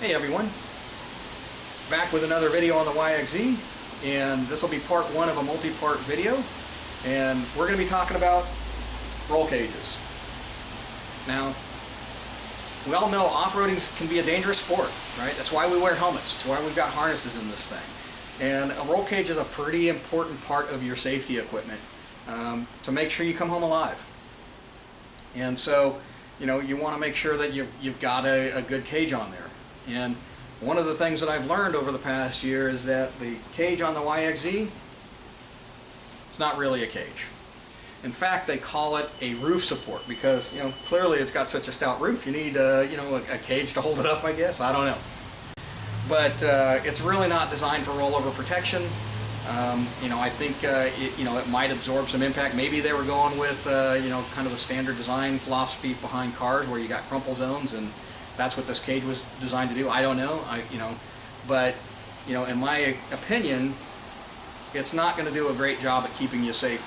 Hey everyone, back with another video on the YXZ, and this will be part one of a multi-part video, and we're going to be talking about roll cages. Now, we all know off-roading can be a dangerous sport, right? That's why we wear helmets. That's why we've got harnesses in this thing. And a roll cage is a pretty important part of your safety equipment to make sure you come home alive. And so, you know, you want to make sure that you've got a good cage on there. And one of the things that I've learned over the past year is that the cage on the YXZ, it's not really a cage. In fact, they call it a roof support because, you know, clearly it's got such a stout roof. You need, you know, a cage to hold it up, I guess. I don't know. But it's really not designed for rollover protection. You know, I think, it might absorb some impact. Maybe they were going with, you know, kind of the standard design philosophy behind cars where you got crumple zones, and that's what this cage was designed to do. I don't know, but, you know, in my opinion, it's not going to do a great job at keeping you safe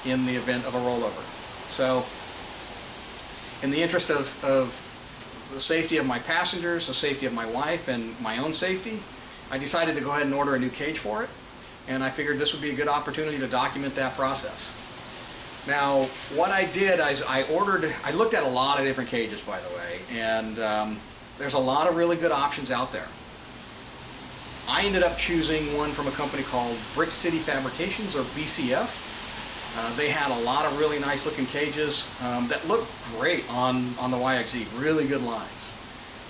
in the event of a rollover. So, in the interest of the safety of my passengers, the safety of my wife, and my own safety, I decided to go ahead and order a new cage for it, and I figured this would be a good opportunity to document that process. Now, what I did is I looked at a lot of different cages, by the way, and there's a lot of really good options out there. I ended up choosing one from a company called Brick City Fabrications, or BCF. They had a lot of really nice looking cages that looked great on the YXZ, really good lines.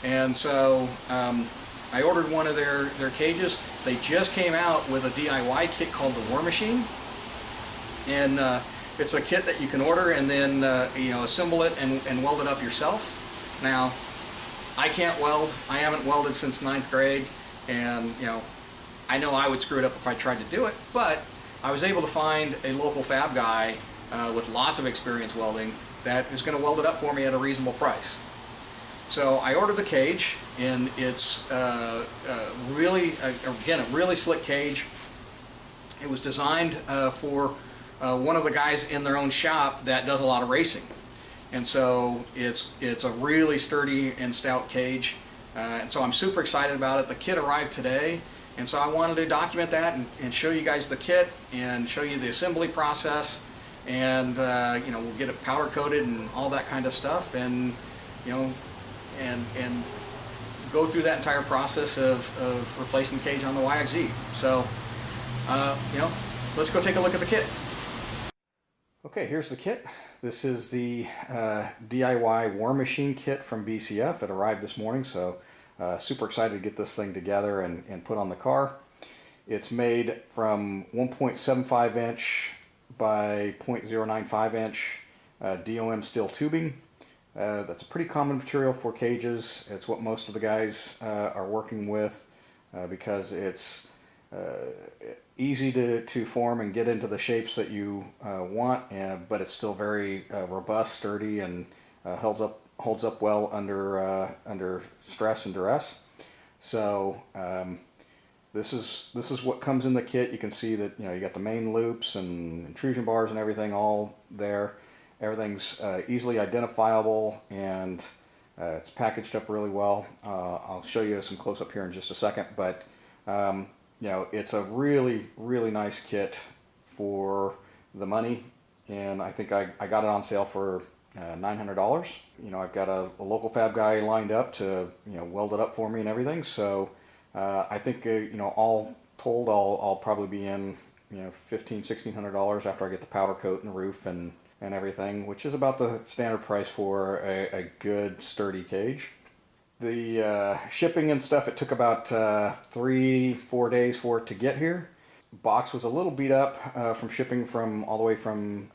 And so I ordered one of their cages. They just came out with a DIY kit called the War Machine. And it's a kit that you can order and then assemble it and weld it up yourself. Now, I can't weld. I haven't welded since 9th grade, and I know I would screw it up if I tried to do it, but I was able to find a local fab guy with lots of experience welding that is going to weld it up for me at a reasonable price. So I ordered the cage, and it's really a really slick cage. It was designed for one of the guys in their own shop that does a lot of racing, and so it's a really sturdy and stout cage, and so I'm super excited about it. The kit arrived today, and so I wanted to document that and show you guys the kit and show you the assembly process, and we'll get it powder coated and all that kind of stuff, and and go through that entire process of replacing the cage on the YXZ. So let's go take a look at the kit. Okay, here's the kit. This is the DIY War Machine kit from BCF. It arrived this morning, so super excited to get this thing together and put on the car. It's made from 1.75 inch by 0.095 inch DOM steel tubing. That's a pretty common material for cages. It's what most of the guys are working with because it's easy to form and get into the shapes that you want, but it's still very robust, sturdy, and holds up well under stress and duress. So this is what comes in the kit. You can see that you got the main loops and intrusion bars and everything all there. Everything's easily identifiable, and it's packaged up really well. I'll show you some close up here in just a second, but it's a really, really nice kit for the money, and I think I got it on sale for $900. I've got a local fab guy lined up to weld it up for me and everything. So I think all told, I'll probably be in $1,500–1,600 after I get the powder coat and the roof and everything, which is about the standard price for a good sturdy cage. The shipping and stuff, it took about 3–4 days for it to get here. Box was a little beat up from shipping all the way from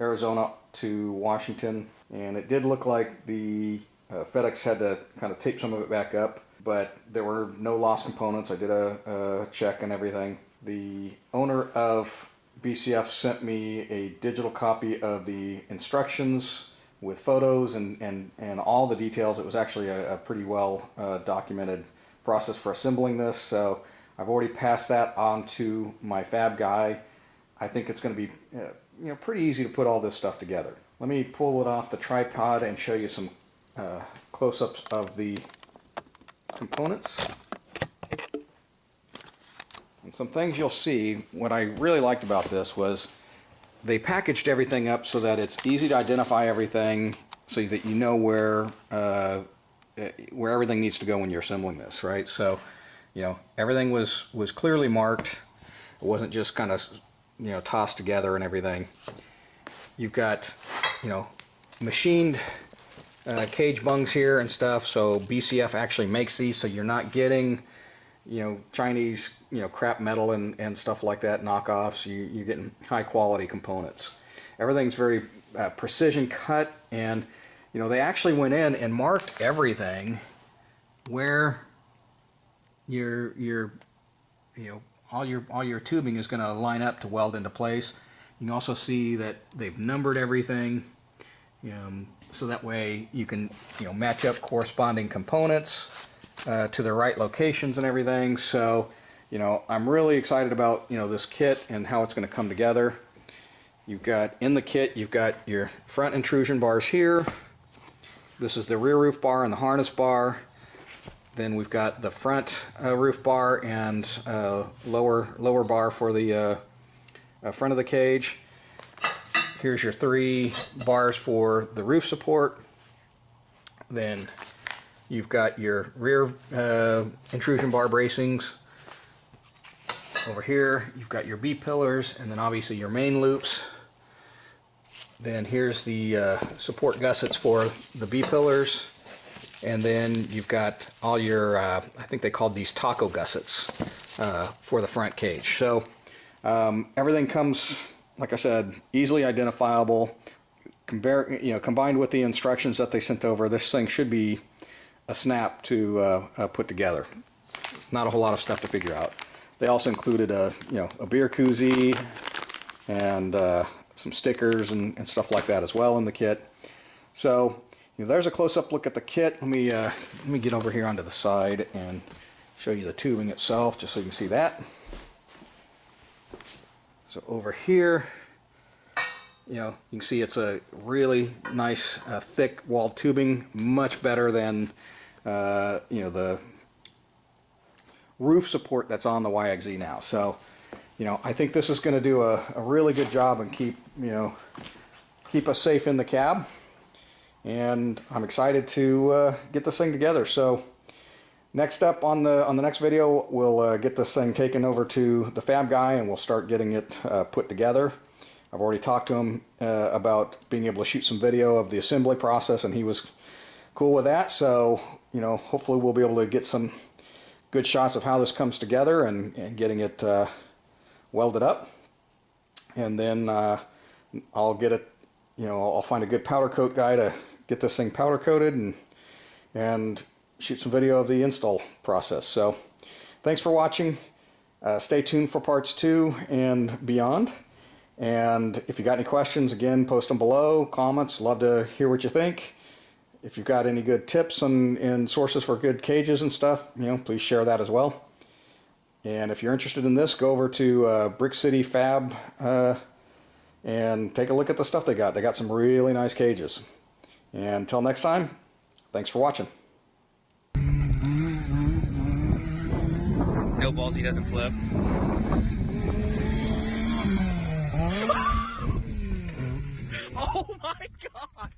Arizona to Washington, and it did look like the FedEx had to kind of tape some of it back up, but there were no lost components. I did a check and everything. The owner of BCF sent me a digital copy of the instructions with photos and all the details. It was actually a pretty well documented process for assembling this, so I've already passed that on to my fab guy. I think it's going to be pretty easy to put all this stuff together. Let me pull it off the tripod and show you some close-ups of the components. And some things you'll see, what I really liked about this was they packaged everything up so that it's easy to identify everything, so that you know where everything needs to go when you're assembling this, right? So, you know, everything was clearly marked. It wasn't just kind of, you know, tossed together and everything. You've got, you know, machined cage bungs here and stuff, so BCF actually makes these, so you're not getting, you know, Chinese, you know, crap metal and stuff like that, knockoffs. You're getting high quality components. Everything's very precision cut, and you know, they actually went in and marked everything where your you know, all your tubing is going to line up to weld into place. You can also see that they've numbered everything, so that way you can, you know, match up corresponding components to the right locations and everything. So, you know, I'm really excited about, you know, this kit and how it's going to come together. You've got in the kit, you've got your front intrusion bars here. This is the rear roof bar and the harness bar. Then we've got the front roof bar and lower bar for the front of the cage. Here's your 3 bars for the roof support. Then you've got your rear intrusion bar bracings. Over here you've got your B-pillars, and then obviously your main loops. Then here's the support gussets for the B-pillars. And then you've got all your, I think they called these taco gussets for the front cage. So everything comes, like I said, easily identifiable. Combined with the instructions that they sent over, this thing should be a snap to put together. Not a whole lot of stuff to figure out. They also included a beer koozie and some stickers and stuff like that as well in the kit. So, you know, there's a close-up look at the kit. Let me get over here onto the side and show you the tubing itself, just so you can see that. So over here, you know, you can see it's a really nice thick walled tubing, much better than you know, the roof support that's on the YXZ now. So, you know, I think this is going to do a really good job and keep us safe in the cab. And I'm excited to get this thing together. So next up on the next video, we'll get this thing taken over to the fab guy and we'll start getting it put together. I've already talked to him about being able to shoot some video of the assembly process, and he was cool with that. So, you know, hopefully we'll be able to get some good shots of how this comes together and getting it welded up. And then I'll get it, you know, I'll find a good powder coat guy to get this thing powder coated and shoot some video of the install process. So thanks for watching. Stay tuned for parts 2 and beyond. And if you got any questions, again, post them below, comments. Love to hear what you think. If you've got any good tips and sources for good cages and stuff, you know, please share that as well. And if you're interested in this, go over to Brick City Fab and take a look at the stuff they got. They got some really nice cages. And until next time, thanks for watching. No balls, he doesn't flip. Oh my God!